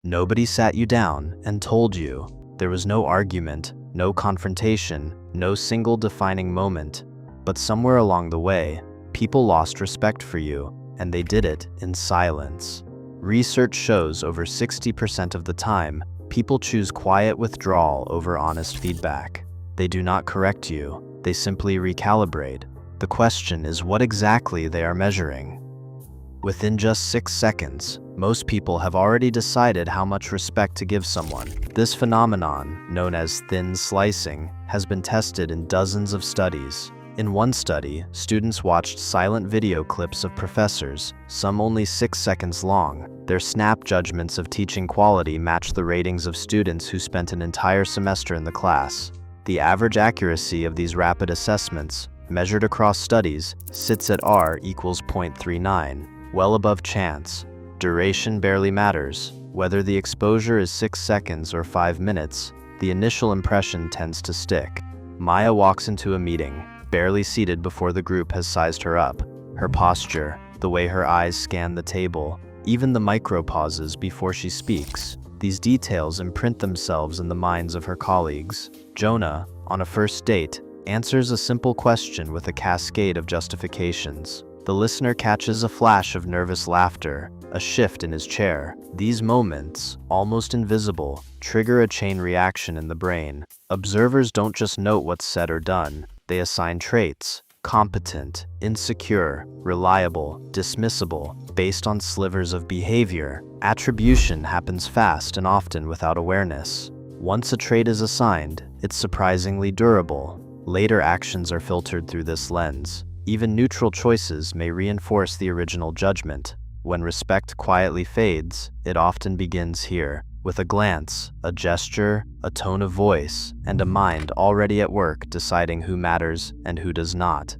Nobody sat you down and told you. There was no argument, no confrontation, no single defining moment. But somewhere along the way, people lost respect for you, and they did it in silence. Research shows over 60% of the time, people choose quiet withdrawal over honest feedback. They do not correct you, they simply recalibrate. The question is what exactly they are measuring. Within just 6 seconds, most people have already decided how much respect to give someone. This phenomenon, known as thin slicing, has been tested in dozens of studies. In one study, students watched silent video clips of professors, some only 6 seconds long. Their snap judgments of teaching quality matched the ratings of students who spent an entire semester in the class. The average accuracy of these rapid assessments, measured across studies, sits at R equals 0.39, well above chance. Duration barely matters. Whether the exposure is 6 seconds or 5 minutes, the initial impression tends to stick. Maya walks into a meeting, barely seated before the group has sized her up. Her posture, the way her eyes scan the table, even the micro-pauses before she speaks, these details imprint themselves in the minds of her colleagues. Jonah, on a first date, answers a simple question with a cascade of justifications. The listener catches a flash of nervous laughter, a shift in his chair. These moments, almost invisible, trigger a chain reaction in the brain. Observers don't just note what's said or done, they assign traits: competent, insecure, reliable, dismissible, based on slivers of behavior. Attribution happens fast and often without awareness. Once a trait is assigned, it's surprisingly durable. Later actions are filtered through this lens. Even neutral choices may reinforce the original judgment. When respect quietly fades, it often begins here, with a glance, a gesture, a tone of voice, and a mind already at work deciding who matters and who does not.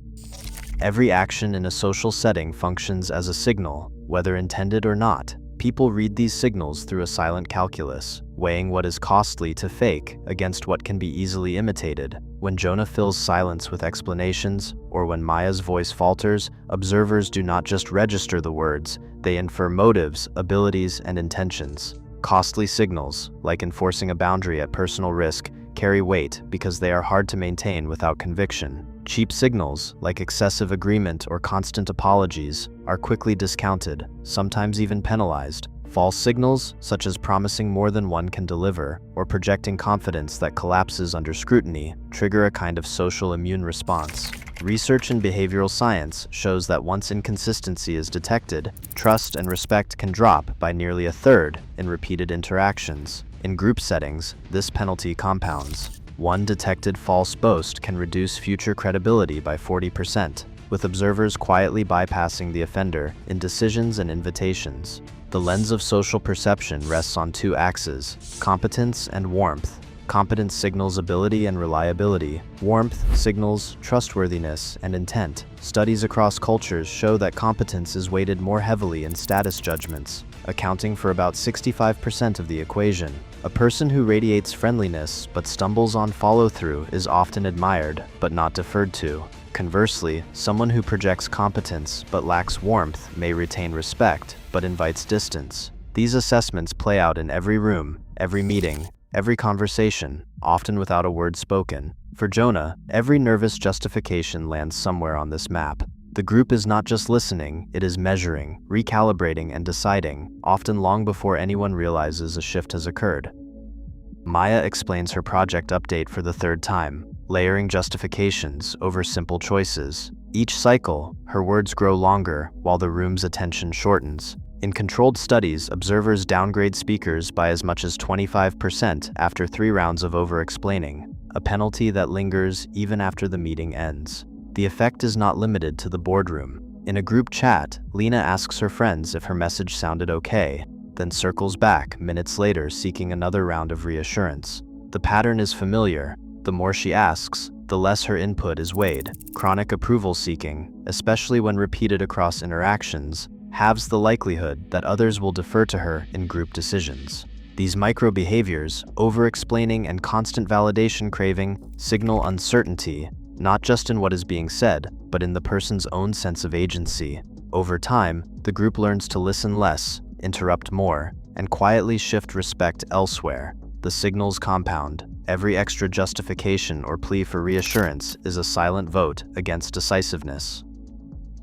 Every action in a social setting functions as a signal, whether intended or not. People read these signals through a silent calculus, weighing what is costly to fake against what can be easily imitated. When Jonah fills silence with explanations, or when Maya's voice falters, observers do not just register the words, they infer motives, abilities, and intentions. Costly signals, like enforcing a boundary at personal risk, carry weight because they are hard to maintain without conviction. Cheap signals, like excessive agreement or constant apologies, are quickly discounted, sometimes even penalized. False signals, such as promising more than one can deliver, or projecting confidence that collapses under scrutiny, trigger a kind of social immune response. Research in behavioral science shows that once inconsistency is detected, trust and respect can drop by nearly a third in repeated interactions. In group settings, this penalty compounds. One detected false boast can reduce future credibility by 40%, with observers quietly bypassing the offender in decisions and invitations. The lens of social perception rests on two axes: competence and warmth. Competence signals ability and reliability. Warmth signals trustworthiness and intent. Studies across cultures show that competence is weighted more heavily in status judgments, accounting for about 65% of the equation. A person who radiates friendliness but stumbles on follow-through is often admired, but not deferred to. Conversely, someone who projects competence but lacks warmth may retain respect, but invites distance. These assessments play out in every room, every meeting, every conversation, often without a word spoken. For Jonah, every nervous justification lands somewhere on this map. The group is not just listening, it is measuring, recalibrating, and deciding, often long before anyone realizes a shift has occurred. Maya explains her project update for the third time, layering justifications over simple choices. Each cycle, her words grow longer while the room's attention shortens. In controlled studies, observers downgrade speakers by as much as 25% after 3 rounds of over-explaining, a penalty that lingers even after the meeting ends. The effect is not limited to the boardroom. In a group chat, Lena asks her friends if her message sounded okay, then circles back minutes later seeking another round of reassurance. The pattern is familiar. The more she asks, the less her input is weighed. Chronic approval seeking, especially when repeated across interactions, halves the likelihood that others will defer to her in group decisions. These micro-behaviors, over-explaining and constant validation craving, signal uncertainty, not just in what is being said, but in the person's own sense of agency. Over time, the group learns to listen less, interrupt more, and quietly shift respect elsewhere. The signals compound. Every extra justification or plea for reassurance is a silent vote against decisiveness.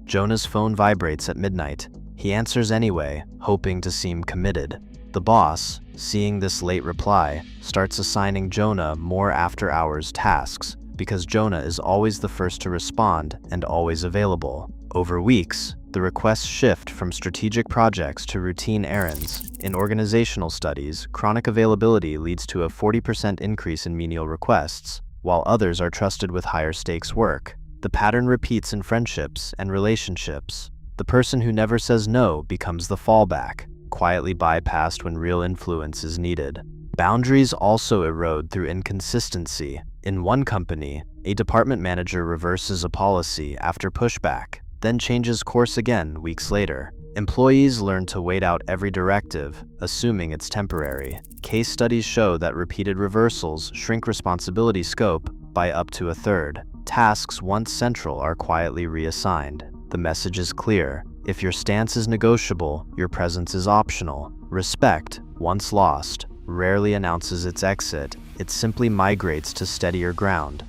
Jonah's phone vibrates at midnight. He answers anyway, hoping to seem committed. The boss, seeing this late reply, starts assigning Jonah more after-hours tasks because Jonah is always the first to respond and always available. Over weeks, the requests shift from strategic projects to routine errands. In organizational studies, chronic availability leads to a 40% increase in menial requests, while others are trusted with higher stakes work. The pattern repeats in friendships and relationships. The person who never says no becomes the fallback, quietly bypassed when real influence is needed. Boundaries also erode through inconsistency. In one company, a department manager reverses a policy after pushback, then changes course again weeks later. Employees learn to wait out every directive, assuming it's temporary. Case studies show that repeated reversals shrink responsibility scope by up to a third. Tasks once central are quietly reassigned. The message is clear. If your stance is negotiable, your presence is optional. Respect, once lost, rarely announces its exit. It simply migrates to steadier ground.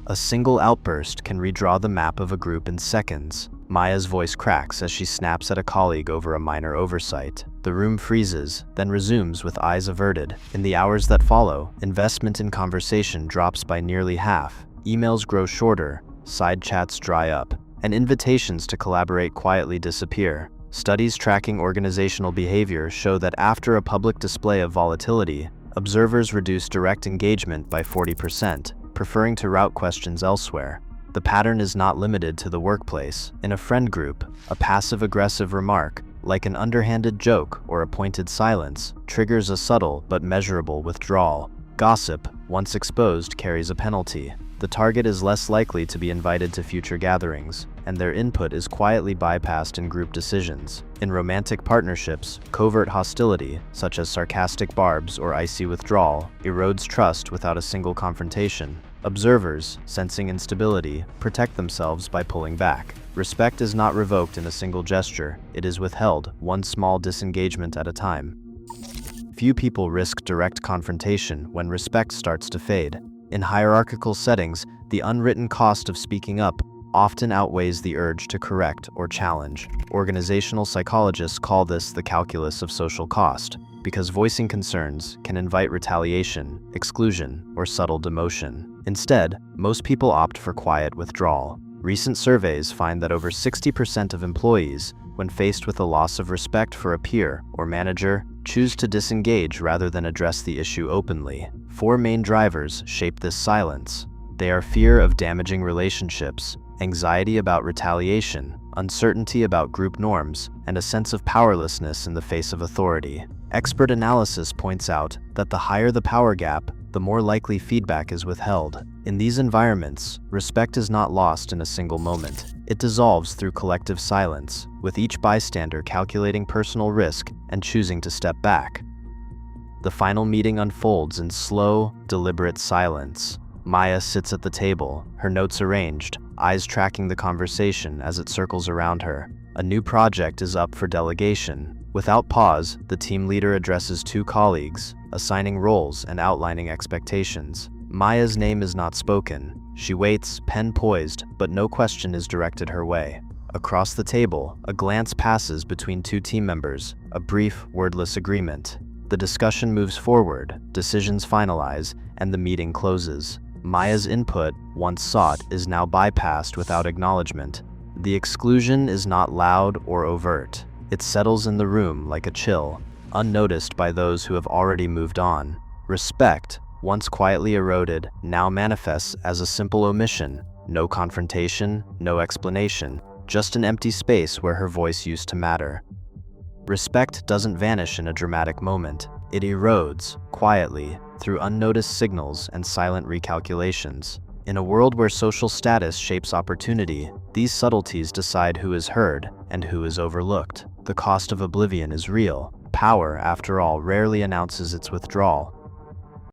A single outburst can redraw the map of a group in seconds. Maya's voice cracks as she snaps at a colleague over a minor oversight. The room freezes, then resumes with eyes averted. In the hours that follow, investment in conversation drops by nearly half. Emails grow shorter, side chats dry up, and invitations to collaborate quietly disappear. Studies tracking organizational behavior show that after a public display of volatility, observers reduce direct engagement by 40%, preferring to route questions elsewhere. The pattern is not limited to the workplace. In a friend group, a passive-aggressive remark, like an underhanded joke or a pointed silence, triggers a subtle but measurable withdrawal. Gossip, once exposed, carries a penalty. The target is less likely to be invited to future gatherings, and their input is quietly bypassed in group decisions. In romantic partnerships, covert hostility, such as sarcastic barbs or icy withdrawal, erodes trust without a single confrontation. Observers, sensing instability, protect themselves by pulling back. Respect is not revoked in a single gesture. It is withheld, one small disengagement at a time. Few people risk direct confrontation when respect starts to fade. In hierarchical settings, the unwritten cost of speaking up often outweighs the urge to correct or challenge. Organizational psychologists call this the calculus of social cost, because voicing concerns can invite retaliation, exclusion, or subtle demotion. Instead, most people opt for quiet withdrawal. Recent surveys find that over 60% of employees, when faced with a loss of respect for a peer or manager, choose to disengage rather than address the issue openly. 4 main drivers shape this silence. They are fear of damaging relationships, anxiety about retaliation, uncertainty about group norms, and a sense of powerlessness in the face of authority. Expert analysis points out that the higher the power gap, the more likely feedback is withheld. In these environments, respect is not lost in a single moment. It dissolves through collective silence, with each bystander calculating personal risk and choosing to step back. The final meeting unfolds in slow, deliberate silence. Maya sits at the table, her notes arranged, eyes tracking the conversation as it circles around her. A new project is up for delegation. Without pause, the team leader addresses 2 colleagues, assigning roles and outlining expectations. Maya's name is not spoken. She waits, pen poised, but no question is directed her way. Across the table, a glance passes between 2 team members, a brief, wordless agreement. The discussion moves forward, decisions finalize, and the meeting closes. Maya's input, once sought, is now bypassed without acknowledgement. The exclusion is not loud or overt. It settles in the room like a chill, unnoticed by those who have already moved on. Respect, once quietly eroded, now manifests as a simple omission. No confrontation, no explanation, just an empty space where her voice used to matter. Respect doesn't vanish in a dramatic moment. It erodes, quietly, through unnoticed signals and silent recalculations. In a world where social status shapes opportunity, these subtleties decide who is heard and who is overlooked. The cost of oblivion is real. Power, after all, rarely announces its withdrawal.